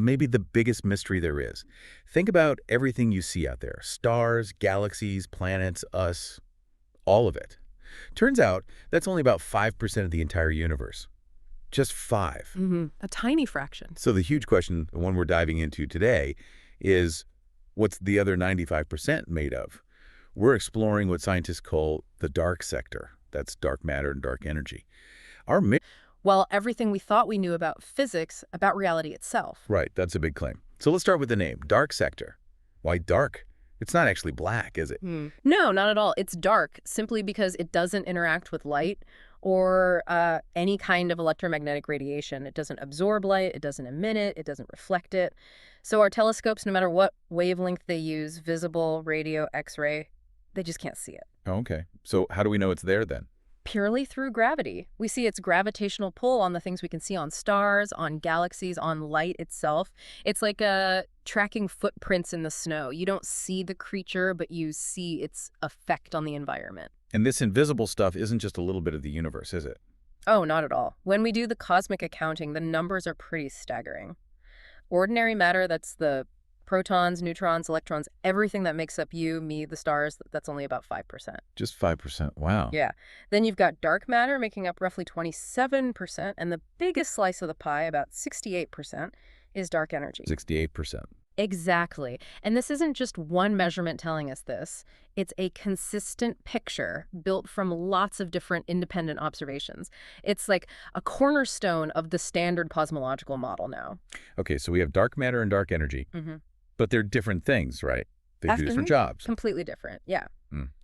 maybe the biggest mystery there is. Think about everything you see out there. Stars, galaxies, planets, us, all of it. Turns out that's only about 5% of the entire universe. Just 5. A tiny fraction. So the huge question, the one we're diving into today, is what's the other 95% made of? We're exploring what scientists call the dark sector. That's dark matter and dark energy. Our Well, everything we thought we knew about physics, about reality itself. Right, that's a big claim. So let's start with the name, dark sector. Why dark? It's not actually black, is it? No, not at all. It's dark simply because it doesn't interact with light or any kind of electromagnetic radiation. It doesn't absorb light, it doesn't emit it, it doesn't reflect it. So our telescopes, no matter what wavelength they use, visible, radio, X-ray, they just can't see it. Oh, okay. So how do we know it's there then? Purely through gravity. We see its gravitational pull on the things we can see on stars, on galaxies, on light itself. It's like tracking footprints in the snow. You don't see the creature, but you see its effect on the environment. And this invisible stuff isn't just a little bit of the universe, is it? Oh, not at all. When we do the cosmic accounting, the numbers are pretty staggering. Ordinary matter, that's the protons, neutrons, electrons, everything that makes up you, me, the stars, that's only about 5%. Just 5%. Wow. Yeah. Then you've got dark matter making up roughly 27%, and the biggest slice of the pie, about 68%, is dark energy. 68%. Exactly. And this isn't just one measurement telling us this. It's a consistent picture built from lots of different independent observations. It's like a cornerstone of the standard cosmological model now. Okay, so we have dark matter and dark energy. But they're different things, right? They do different jobs. Completely different, yeah.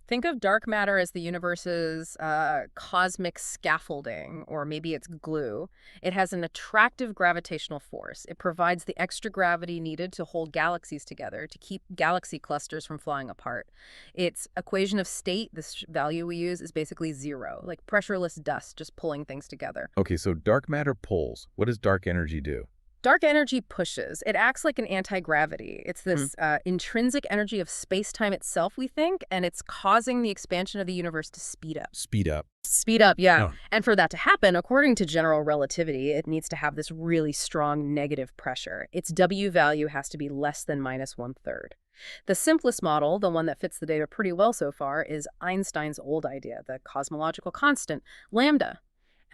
Think of dark matter as the universe's cosmic scaffolding, or maybe it's glue. It has an attractive gravitational force. It provides the extra gravity needed to hold galaxies together, to keep galaxy clusters from flying apart. Its equation of state, this value we use, is basically 0, like pressureless dust just pulling things together. Okay, so dark matter pulls. What does dark energy do? Dark energy pushes. It acts like an anti-gravity. It's this intrinsic energy of space-time itself, we think, and it's causing the expansion of the universe to speed up. Speed up. Speed up, yeah. Oh. And for that to happen, according to general relativity, it needs to have this really strong negative pressure. Its W value has to be less than -1/3. The simplest model, the one that fits the data pretty well so far, is Einstein's old idea, the cosmological constant, lambda.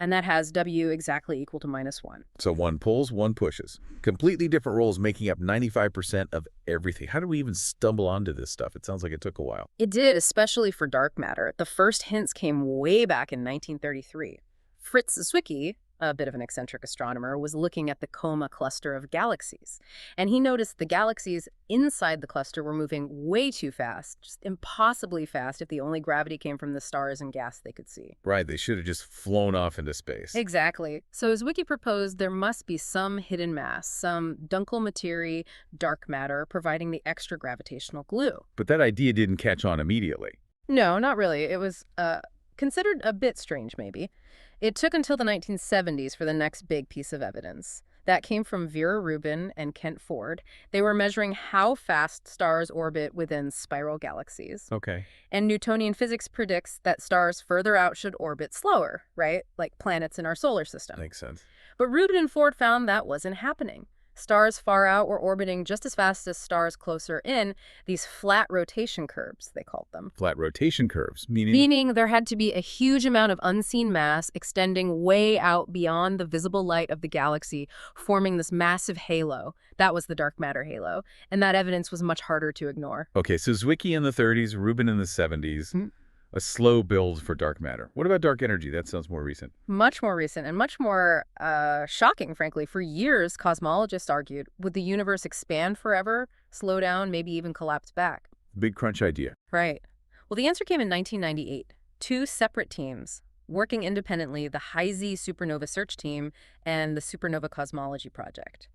And that has W exactly equal to -1. So one pulls, one pushes. Completely different roles making up 95% of everything. How did we even stumble onto this stuff? It sounds like it took a while. It did, especially for dark matter. The first hints came way back in 1933. Fritz Zwicky, a bit of an eccentric astronomer, was looking at the Coma cluster of galaxies. And he noticed the galaxies inside the cluster were moving way too fast, just impossibly fast if the only gravity came from the stars and gas they could see. Right, they should have just flown off into space. Exactly. So Zwicky proposed there must be some hidden mass, some dunkel materie, dark matter, providing the extra gravitational glue. But that idea didn't catch on immediately. No, not really. It was considered a bit strange, maybe. It took until the 1970s for the next big piece of evidence. That came from Vera Rubin and Kent Ford. They were measuring how fast stars orbit within spiral galaxies. Okay. And Newtonian physics predicts that stars further out should orbit slower, right? Like planets in our solar system. Makes sense. But Rubin and Ford found that wasn't happening. Stars far out were orbiting just as fast as stars closer in, these flat rotation curves, they called them. Flat rotation curves, meaning? Meaning there had to be a huge amount of unseen mass extending way out beyond the visible light of the galaxy, forming this massive halo. That was the dark matter halo. And that evidence was much harder to ignore. Okay, so Zwicky in the 30s, Rubin in the 70s. A slow build for dark matter. What about dark energy? That sounds more recent. Much more recent and much more shocking, frankly. For years, cosmologists argued, would the universe expand forever, slow down, maybe even collapse back? Big crunch idea. Right. Well, the answer came in 1998. 2 separate teams, working independently, the High-Z Supernova Search Team and the Supernova Cosmology Project.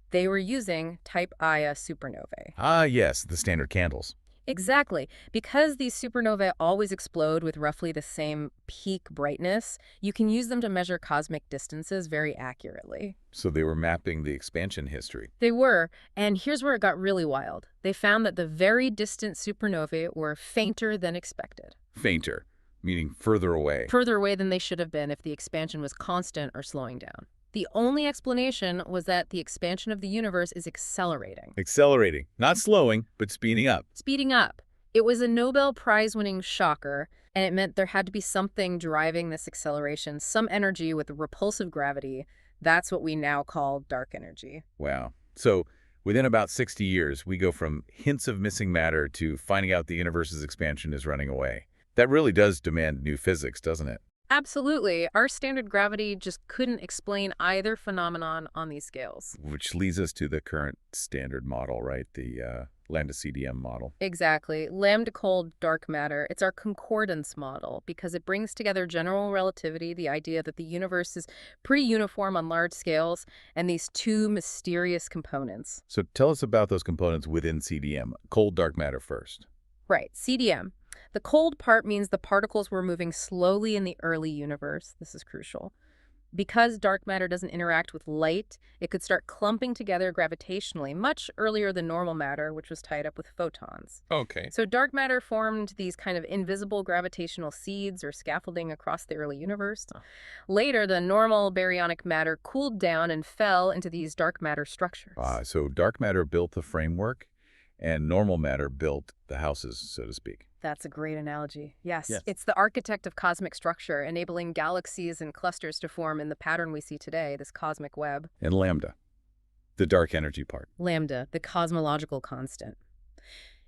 They were using type Ia supernovae. Ah, yes, the standard candles. Exactly. Because these supernovae always explode with roughly the same peak brightness, you can use them to measure cosmic distances very accurately. So they were mapping the expansion history. They were, and here's where it got really wild. They found that the very distant supernovae were fainter than expected. Fainter, meaning further away. Further away than they should have been if the expansion was constant or slowing down. The only explanation was that the expansion of the universe is accelerating. Accelerating, not slowing, but speeding up. Speeding up. It was a Nobel Prize-winning shocker, and it meant there had to be something driving this acceleration, some energy with repulsive gravity. That's what we now call dark energy. Wow. So within about 60 years, we go from hints of missing matter to finding out the universe's expansion is running away. That really does demand new physics, doesn't it? Absolutely. Our standard gravity just couldn't explain either phenomenon on these scales. Which leads us to the current standard model, right? The Lambda CDM model. Exactly. Lambda cold dark matter. It's our concordance model because it brings together general relativity, the idea that the universe is pretty uniform on large scales, and these two mysterious components. So tell us about those components within CDM. Cold dark matter first. Right, CDM. The cold part means the particles were moving slowly in the early universe. This is crucial. Because dark matter doesn't interact with light, it could start clumping together gravitationally much earlier than normal matter, which was tied up with photons. Okay. So dark matter formed these kind of invisible gravitational seeds or scaffolding across the early universe. Later, the normal baryonic matter cooled down and fell into these dark matter structures. So dark matter built the framework, and normal matter built the houses, so to speak. That's a great analogy. Yes. Yes. It's the architect of cosmic structure, enabling galaxies and clusters to form in the pattern we see today, this cosmic web. And lambda, the dark energy part. Lambda, the cosmological constant.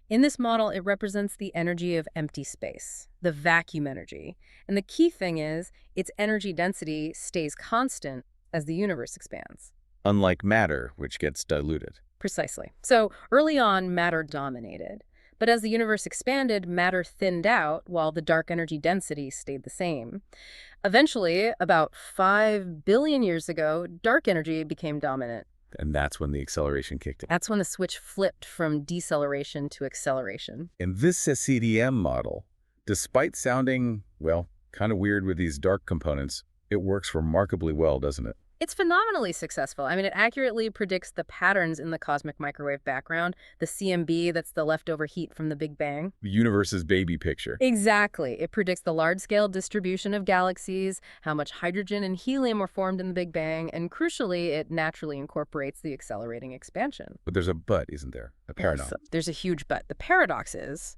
In this model, it represents the energy of empty space, the vacuum energy. And the key thing is, its energy density stays constant as the universe expands. Unlike matter, which gets diluted. Precisely. So early on, matter dominated. But as the universe expanded, matter thinned out while the dark energy density stayed the same. Eventually, about 5 billion years ago, dark energy became dominant. And that's when the acceleration kicked in. That's when the switch flipped from deceleration to acceleration. And this CDM model, despite sounding, well, kind of weird with these dark components, it works remarkably well, doesn't it? It's phenomenally successful. I mean, it accurately predicts the patterns in the cosmic microwave background, the CMB, that's the leftover heat from the Big Bang. The universe's baby picture. Exactly. It predicts the large-scale distribution of galaxies, how much hydrogen and helium were formed in the Big Bang, and crucially, it naturally incorporates the accelerating expansion. But there's a but, isn't there? A paradox. Yes, there's a huge but. The paradox is,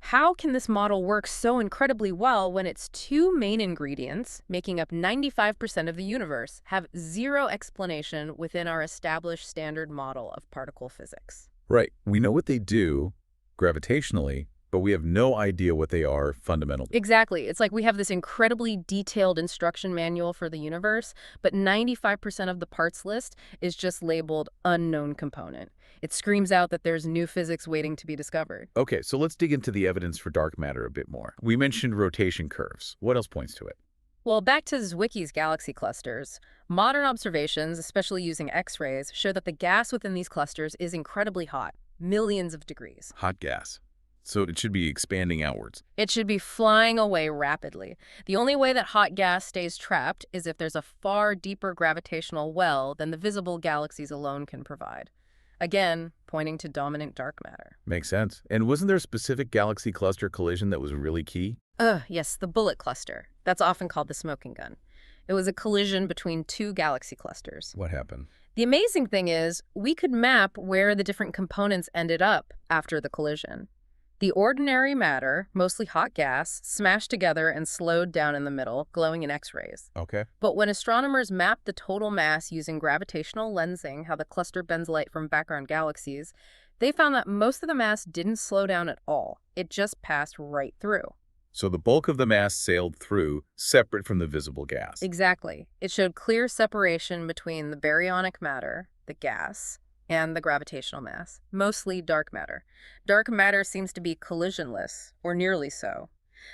how can this model work so incredibly well when its two main ingredients, making up 95% of the universe, have zero explanation within our established standard model of particle physics? Right. We know what they do gravitationally, but we have no idea what they are fundamentally. Exactly. It's like we have this incredibly detailed instruction manual for the universe, but 95% of the parts list is just labeled unknown component. It screams out that there's new physics waiting to be discovered. Okay, so let's dig into the evidence for dark matter a bit more. We mentioned rotation curves. What else points to it? Well, back to Zwicky's galaxy clusters, modern observations, especially using X-rays, show that the gas within these clusters is incredibly hot, millions of degrees. Hot gas. So it should be expanding outwards. It should be flying away rapidly. The only way that hot gas stays trapped is if there's a far deeper gravitational well than the visible galaxies alone can provide. Again, pointing to dominant dark matter. Makes sense. And wasn't there a specific galaxy cluster collision that was really key? Yes, the bullet cluster. That's often called the smoking gun. It was a collision between two galaxy clusters. What happened? The amazing thing is, we could map where the different components ended up after the collision. The ordinary matter, mostly hot gas, smashed together and slowed down in the middle, glowing in X-rays. Okay. But when astronomers mapped the total mass using gravitational lensing, how the cluster bends light from background galaxies, they found that most of the mass didn't slow down at all. It just passed right through. So the bulk of the mass sailed through, separate from the visible gas. Exactly. It showed clear separation between the baryonic matter, the gas, and the gravitational mass, mostly dark matter. Dark matter seems to be collisionless, or nearly so.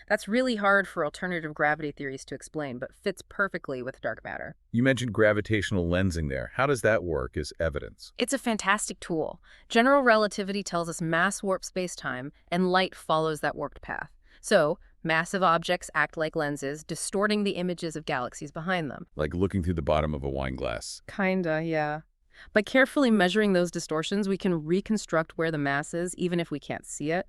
That's really hard for alternative gravity theories to explain, but fits perfectly with dark matter. You mentioned gravitational lensing there. How does that work as evidence? It's a fantastic tool. General relativity tells us mass warps spacetime, and light follows that warped path. So, massive objects act like lenses, distorting the images of galaxies behind them. Like looking through the bottom of a wine glass. Kinda, yeah. By carefully measuring those distortions, we can reconstruct where the mass is, even if we can't see it.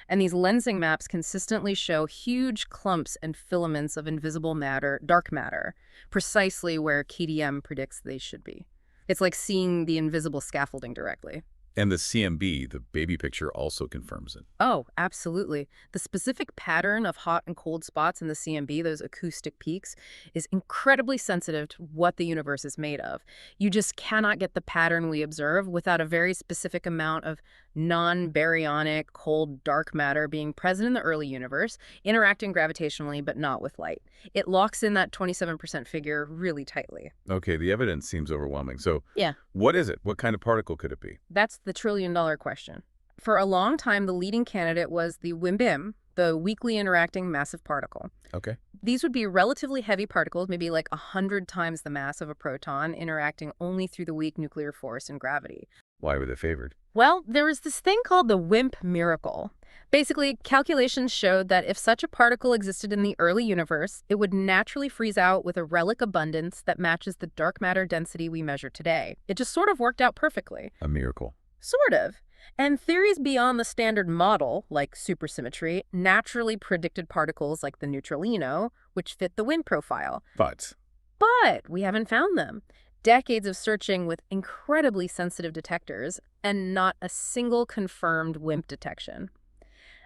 And these lensing maps consistently show huge clumps and filaments of invisible matter, dark matter, precisely where KDM predicts they should be. It's like seeing the invisible scaffolding directly. And the CMB, the baby picture, also confirms it. Oh, absolutely. The specific pattern of hot and cold spots in the CMB, those acoustic peaks, is incredibly sensitive to what the universe is made of. You just cannot get the pattern we observe without a very specific amount of non-baryonic, cold, dark matter being present in the early universe, interacting gravitationally but not with light. It locks in that 27% figure really tightly. Okay, the evidence seems overwhelming. So Yeah. what is it? What kind of particle could it be? That's the trillion-dollar question. For a long time, the leading candidate was the WIMBIM, the weakly interacting massive particle. Okay. These would be relatively heavy particles, maybe like 100 times the mass of a proton, interacting only through the weak nuclear force and gravity. Why were they favored? Well, there was this thing called the WIMP miracle. Basically, calculations showed that if such a particle existed in the early universe, it would naturally freeze out with a relic abundance that matches the dark matter density we measure today. It just sort of worked out perfectly. A miracle. Sort of. And theories beyond the standard model, like supersymmetry, naturally predicted particles like the neutralino, which fit the WIMP profile. But But we haven't found them. Decades of searching with incredibly sensitive detectors and not a single confirmed WIMP detection.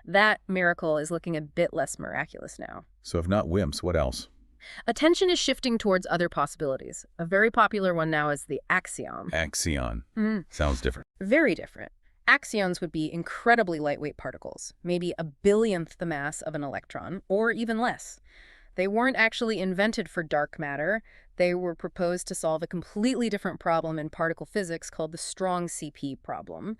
That miracle is looking a bit less miraculous now. so if not WIMPs, what else? Attention is shifting towards other possibilities. A very popular one now is the axion. Axion. Mm, Sounds different. very different. Axions would be incredibly lightweight particles, maybe a billionth the mass of an electron, or even less. They weren't actually invented for dark matter. They were proposed to solve a completely different problem in particle physics called the strong CP problem.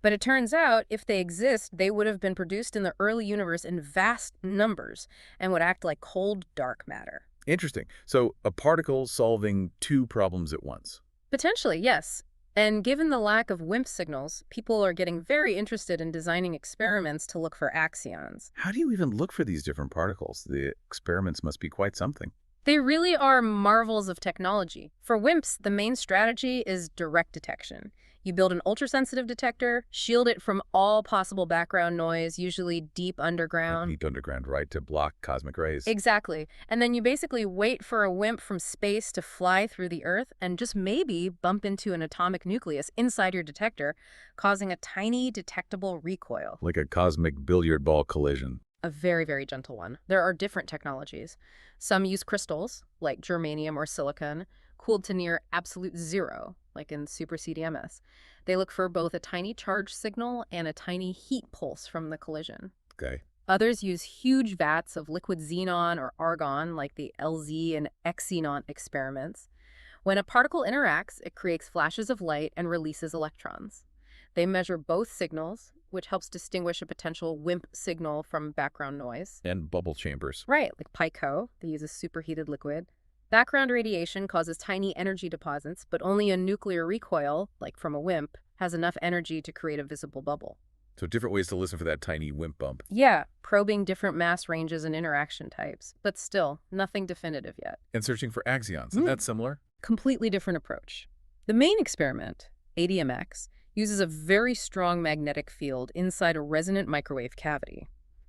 But it turns out, if they exist, they would have been produced in the early universe in vast numbers and would act like cold, dark matter. Interesting. So a particle solving two problems at once. Potentially, yes. And given the lack of WIMP signals, people are getting very interested in designing experiments to look for axions. How do you even look for these different particles? The experiments must be quite something. They really are marvels of technology. For WIMPs, the main strategy is direct detection. You build an ultrasensitive detector, shield it from all possible background noise, usually deep underground. Deep underground, right, to block cosmic rays. Exactly. And then you basically wait for a WIMP from space to fly through the Earth and just maybe bump into an atomic nucleus inside your detector, causing a tiny detectable recoil. Like a cosmic billiard ball collision. A very, very gentle one. There are different technologies. Some use crystals, like germanium or silicon, cooled to near absolute zero, like in super CDMS. They look for both a tiny charge signal and a tiny heat pulse from the collision. Okay. Others use huge vats of liquid xenon or argon, like the LZ and X-xenon experiments. When a particle interacts, it creates flashes of light and releases electrons. They measure both signals, which helps distinguish a potential WIMP signal from background noise. And bubble chambers. Right, like PICO, they use a superheated liquid. Background radiation causes tiny energy deposits, but only a nuclear recoil, like from a WIMP, has enough energy to create a visible bubble. So different ways to listen for that tiny WIMP bump. Yeah, probing different mass ranges and interaction types, but still, nothing definitive yet. And searching for axions. Isn't that similar? Completely different approach. The main experiment, ADMX, uses a very strong magnetic field inside a resonant microwave cavity.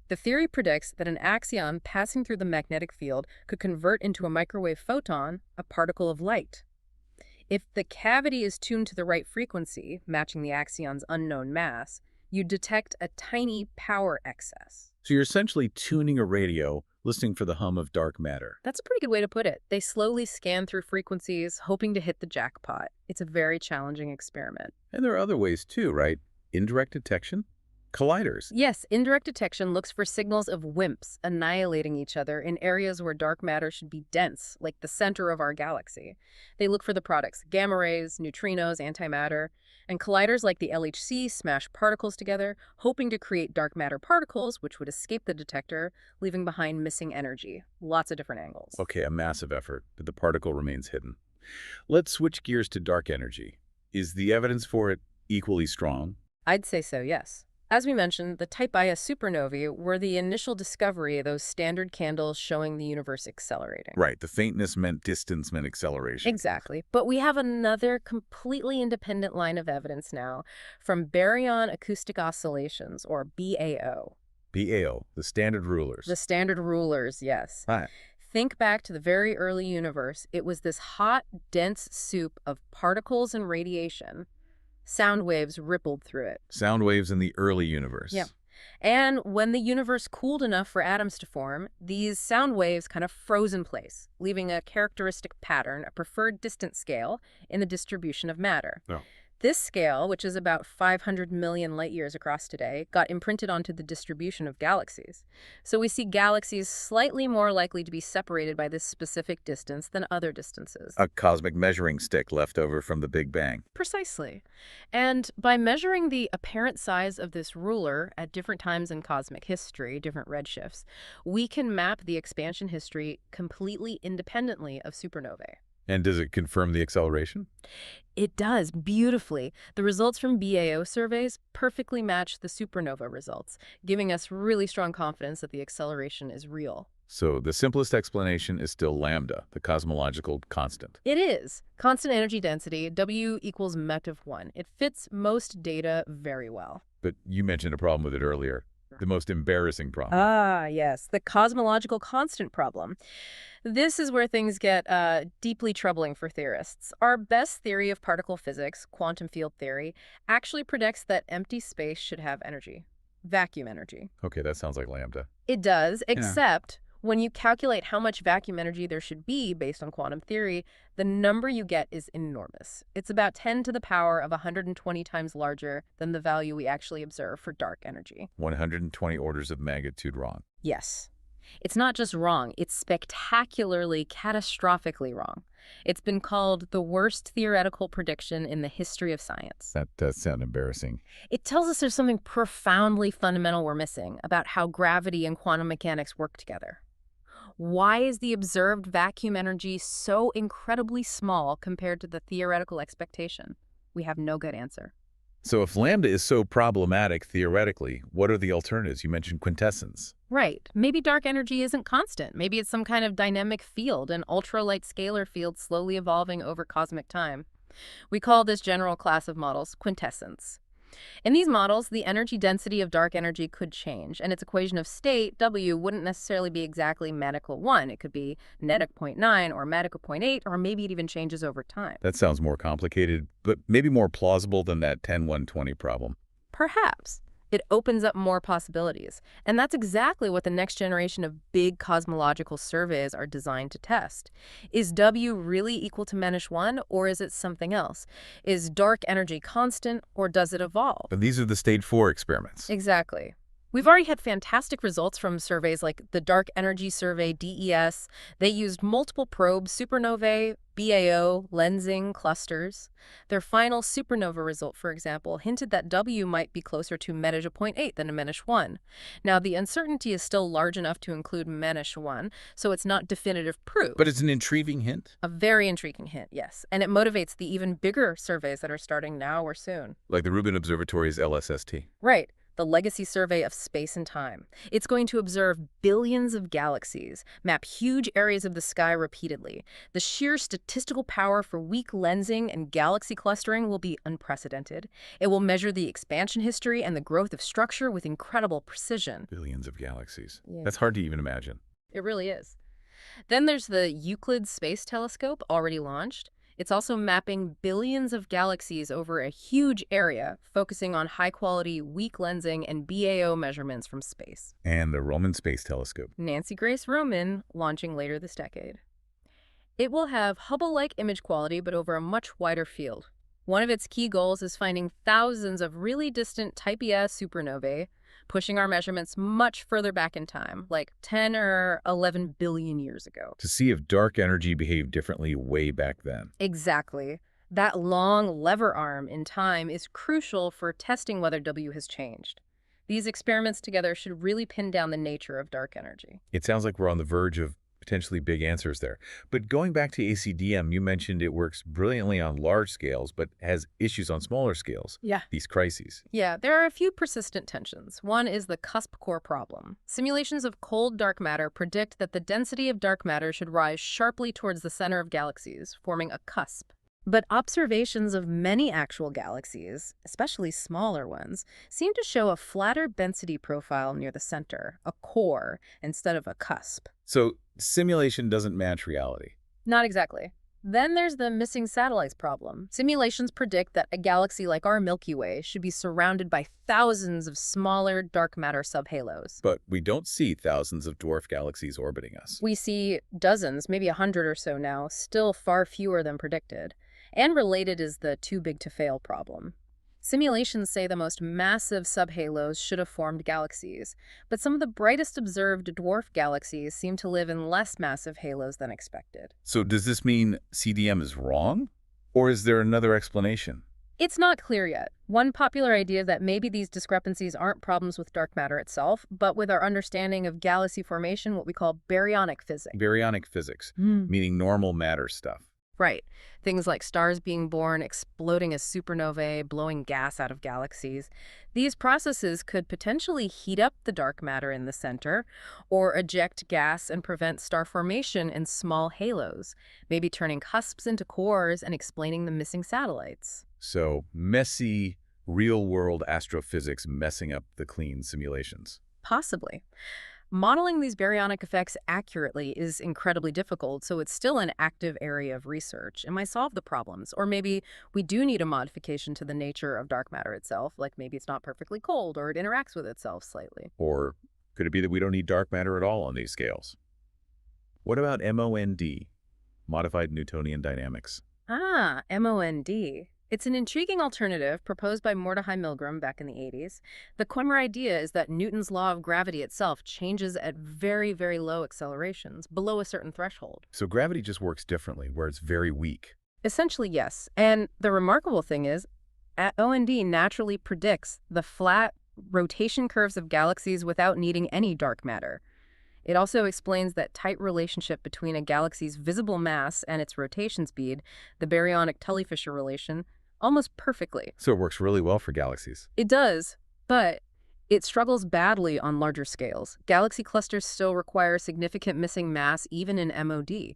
The theory predicts that an axion passing through the magnetic field could convert into a microwave photon, a particle of light. If the cavity is tuned to the right frequency, matching the axion's unknown mass, you detect a tiny power excess. So you're essentially tuning a radio, listening for the hum of dark matter. That's a pretty good way to put it. They slowly scan through frequencies, hoping to hit the jackpot. It's a very challenging experiment. And there are other ways too, right? Indirect detection? Colliders. Yes, indirect detection looks for signals of WIMPs annihilating each other in areas where dark matter should be dense, like the center of our galaxy. They look for the products gamma rays, neutrinos, antimatter, and colliders like the LHC smash particles together, hoping to create dark matter particles which would escape the detector, leaving behind missing energy. Lots of different angles. Okay, a massive effort, but the particle remains hidden. Let's switch gears to dark energy. Is the evidence for it equally strong? I'd say so, yes. As we mentioned, the Type Ia supernovae were the initial discovery of those standard candles showing the universe accelerating. Right, the faintness meant distance meant acceleration. Exactly. But we have another completely independent line of evidence now from baryon acoustic oscillations, or BAO. BAO, the standard The rulers. standard rulers, yes. Right. Think back to the very early universe. It was this hot, dense soup of particles and radiation. Sound waves rippled through it. Sound waves in the early Yeah. universe. And when the universe cooled enough for atoms to form, these sound waves kind of froze in place, leaving a characteristic pattern, a preferred distance scale, in the distribution of matter. Oh. This scale, which is about 500 million light years across today, got imprinted onto the distribution of galaxies. So we see galaxies slightly more likely to be separated by this specific distance than other distances. A cosmic measuring stick left over from the Big Bang. Precisely. And by measuring the apparent size of this ruler at different times in cosmic history, different redshifts, we can map the expansion history completely independently of supernovae. And does it confirm the acceleration? It does, beautifully. The results from BAO surveys perfectly match the supernova results, giving us really strong confidence that the acceleration is real. So the simplest explanation is still lambda, the cosmological constant. It is. Constant energy density, W equals met of 1. It fits most data very well. But you mentioned a problem with it earlier. The most embarrassing problem. Ah, yes, the cosmological constant problem. This is where things get deeply troubling for theorists. Our best theory of particle physics, quantum field theory, actually predicts that empty space should have energy, vacuum energy. Okay, that sounds like lambda. It does, except when you calculate how much vacuum energy there should be based on quantum theory, the number you get is enormous. It's about 10 to the power of 120 times larger than the value we actually observe for dark energy. 120 orders of magnitude wrong. Yes. It's not just wrong, it's spectacularly, catastrophically wrong. It's been called the worst theoretical prediction in the history of science. That does sound embarrassing. It tells us there's something profoundly fundamental we're missing about how gravity and quantum mechanics work together. Why is the observed vacuum energy so incredibly small compared to the theoretical expectation? We have no good answer. So if lambda is so problematic theoretically, what are the alternatives? You mentioned quintessence. Right. Maybe dark energy isn't constant. Maybe it's some kind of dynamic field, an ultralight scalar field slowly evolving over cosmic time. We call this general class of models quintessence. In these models, the energy density of dark energy could change, and its equation of state, W, wouldn't necessarily be exactly manical 1. It could be netic 0.9 or manical 0.8, or maybe it even changes over time. That sounds more complicated, but maybe more plausible than that 10-120 problem. Perhaps. It opens up more possibilities. And that's exactly what the next generation of big cosmological surveys are designed to test. Is W really equal to -1, or is it something else? Is dark energy constant, or does it evolve? But these are the stage 4 experiments. Exactly. We've already had fantastic results from surveys like the Dark Energy Survey, DES. They used multiple probes, supernovae, BAO, lensing, clusters. Their final supernova result, for example, hinted that W might be closer to Medish 0.8 than a Medish 1. Now, the uncertainty is still large enough to include Medish 1, so it's not definitive proof. But it's an intriguing hint. A very intriguing hint, yes. And it motivates the even bigger surveys that are starting now or soon. Like the Rubin Observatory's LSST. Right. The Legacy Survey of Space and Time. It's going to observe billions of galaxies, map huge areas of the sky repeatedly. The sheer statistical power for weak lensing and galaxy clustering will be unprecedented. It will measure the expansion history and the growth of structure with incredible precision. Billions of galaxies. Yeah. That's hard to even imagine. It really is. Then there's the Euclid Space Telescope, already launched. It's also mapping billions of galaxies over a huge area, focusing on high-quality, weak lensing and BAO measurements from space. And the Roman Space Telescope. Nancy Grace Roman, launching later this decade. It will have Hubble-like image quality, but over a much wider field. One of its key goals is finding thousands of really distant Type Ia supernovae, pushing our measurements much further back in time, like 10 or 11 billion years ago. To see if dark energy behaved differently way back then. Exactly. That long lever arm in time is crucial for testing whether W has changed. These experiments together should really pin down the nature of dark energy. It sounds like we're on the verge of potentially big answers there. But going back to ACDM, you mentioned it works brilliantly on large scales, but has issues on smaller scales. Yeah. These crises. Yeah, there are a few persistent tensions. One is the cusp core problem. Simulations of cold dark matter predict that the density of dark matter should rise sharply towards the center of galaxies, forming a cusp. But observations of many actual galaxies, especially smaller ones, seem to show a flatter density profile near the center, a core, instead of a cusp. So simulation doesn't match reality. Not exactly. Then there's the missing satellites problem. Simulations predict that a galaxy like our Milky Way should be surrounded by thousands of smaller dark matter subhalos. But we don't see thousands of dwarf galaxies orbiting us. We see dozens, maybe 100 or so now, still far fewer than predicted. And related is the too big to fail problem. Simulations say the most massive subhalos should have formed galaxies, but some of the brightest observed dwarf galaxies seem to live in less massive halos than expected. So does this mean CDM is wrong? Or is there another explanation? It's not clear yet. One popular idea that maybe these discrepancies aren't problems with dark matter itself, but with our understanding of galaxy formation, what we call baryonic physics. Baryonic physics, meaning normal matter stuff. Right. Things like stars being born, exploding as supernovae, blowing gas out of galaxies. These processes could potentially heat up the dark matter in the center or eject gas and prevent star formation in small halos, maybe turning cusps into cores and explaining the missing satellites. So messy, real-world astrophysics messing up the clean simulations. Possibly. Modeling these baryonic effects accurately is incredibly difficult, so it's still an active area of research. It might solve the problems, or maybe we do need a modification to the nature of dark matter itself, like maybe it's not perfectly cold or it interacts with itself slightly. Or could it be that we don't need dark matter at all on these scales? What about MOND, modified Newtonian dynamics? Ah, MOND. It's an intriguing alternative proposed by Mordechai Milgram back in the 80s. The core idea is that Newton's law of gravity itself changes at very, very low accelerations, below a certain threshold. So gravity just works differently, where it's very weak. Essentially, yes. And the remarkable thing is, OND naturally predicts the flat rotation curves of galaxies without needing any dark matter. It also explains that tight relationship between a galaxy's visible mass and its rotation speed, the baryonic-Tully-Fisher relation, almost perfectly. So it works really well for galaxies. It does, but it struggles badly on larger scales. Galaxy clusters still require significant missing mass even in MOD.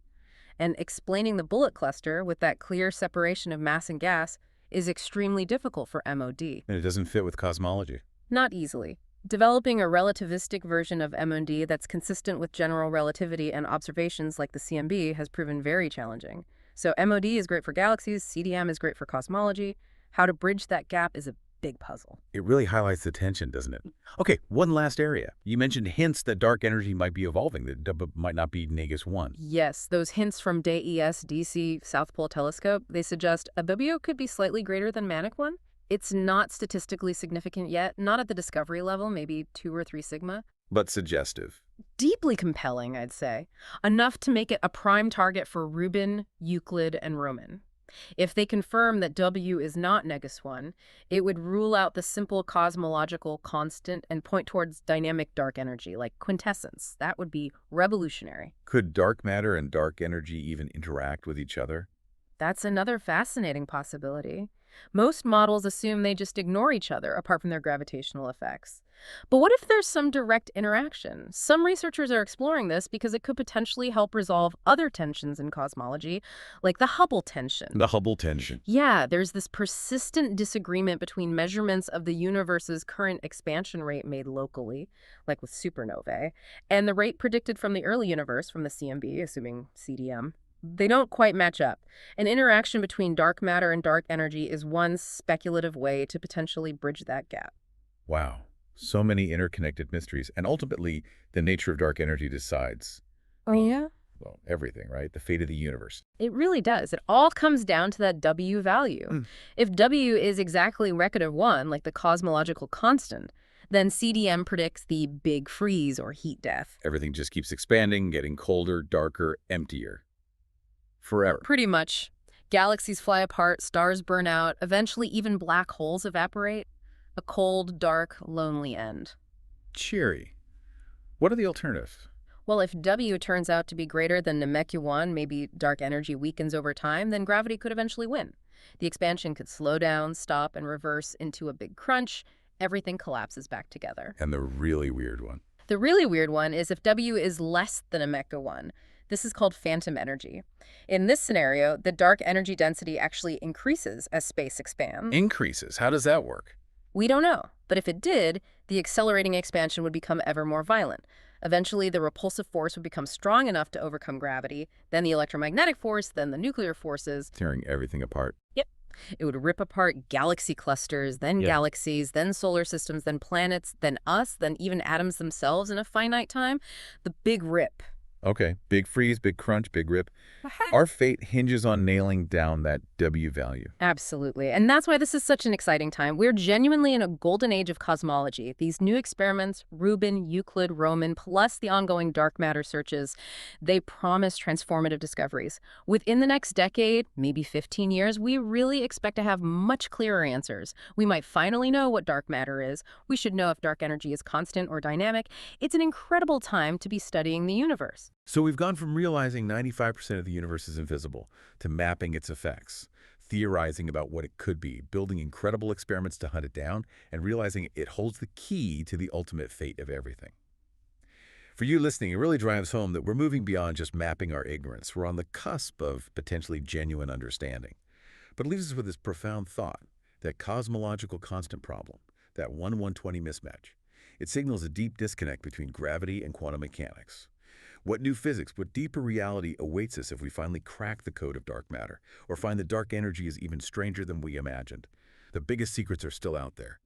And explaining the bullet cluster with that clear separation of mass and gas is extremely difficult for MOD. And it doesn't fit with cosmology. Not easily. Developing a relativistic version of MOD that's consistent with general relativity and observations like the CMB has proven very challenging. So MOD is great for galaxies, CDM is great for cosmology. How to bridge that gap is a big puzzle. It really highlights the tension, doesn't it? Okay, one last area. You mentioned hints that dark energy might be evolving, that might not be Negus 1. Yes, those hints from DES DC South Pole Telescope, they suggest a WO could be slightly greater than Manic 1. It's not statistically significant yet, not at the discovery level, maybe 2 or 3 sigma. But suggestive. Deeply compelling, I'd say. Enough to make it a prime target for Rubin, Euclid, and Roman. If they confirm that W is not Negus 1, it would rule out the simple cosmological constant and point towards dynamic dark energy, like quintessence. That would be revolutionary. Could dark matter and dark energy even interact with each other? That's another fascinating possibility. Most models assume they just ignore each other, apart from their gravitational effects. But what if there's some direct interaction? Some researchers are exploring this because it could potentially help resolve other tensions in cosmology, like the Hubble tension. The Hubble tension. Yeah, there's this persistent disagreement between measurements of the universe's current expansion rate made locally, like with supernovae, and the rate predicted from the early universe, from the CMB, assuming CDM. They don't quite match up. An interaction between dark matter and dark energy is one speculative way to potentially bridge that gap. Wow. So many interconnected mysteries. And ultimately, the nature of dark energy decides, Oh, yeah? well, everything, right? The fate of the universe. It really does. It all comes down to that W value. If W is exactly record of 1, like the cosmological constant, then CDM predicts the big freeze or heat death. Everything just keeps expanding, getting colder, darker, emptier. Forever. Pretty much. Galaxies fly apart, stars burn out, eventually even black holes evaporate. A cold, dark, lonely end. Cheery. What are the alternatives? Well, if W turns out to be greater than Nameku 1, maybe dark energy weakens over time, then gravity could eventually win. The expansion could slow down, stop, and reverse into a big crunch. Everything collapses back together. And the really weird one. The really weird one is if W is less than Nameku 1, This is called phantom energy. In this scenario, the dark energy density actually increases as space expands. Increases. How does that work? We don't know, but if it did, the accelerating expansion would become ever more violent. Eventually, the repulsive force would become strong enough to overcome gravity, then the electromagnetic force, then the nuclear forces. Tearing everything apart. Yep. It would rip apart galaxy clusters, then Yeah. galaxies, then solar systems, then planets, then us, then even atoms themselves in a finite time. The big rip. Okay. Big freeze, big crunch, big rip. Our fate hinges on nailing down that W value. Absolutely. And that's why this is such an exciting time. We're genuinely in a golden age of cosmology. These new experiments, Rubin, Euclid, Roman, plus the ongoing dark matter searches, they promise transformative discoveries. Within the next decade, maybe 15 years, we really expect to have much clearer answers. We might finally know what dark matter is. We should know if dark energy is constant or dynamic. It's an incredible time to be studying the universe. So we've gone from realizing 95% of the universe is invisible to mapping its effects, theorizing about what it could be, building incredible experiments to hunt it down, and realizing it holds the key to the ultimate fate of everything. For you listening, it really drives home that we're moving beyond just mapping our ignorance. We're on the cusp of potentially genuine understanding. But it leaves us with this profound thought, that cosmological constant problem, that 1-120 mismatch. It signals a deep disconnect between gravity and quantum mechanics. What new physics, what deeper reality awaits us if we finally crack the code of dark matter, or find that dark energy is even stranger than we imagined? The biggest secrets are still out there,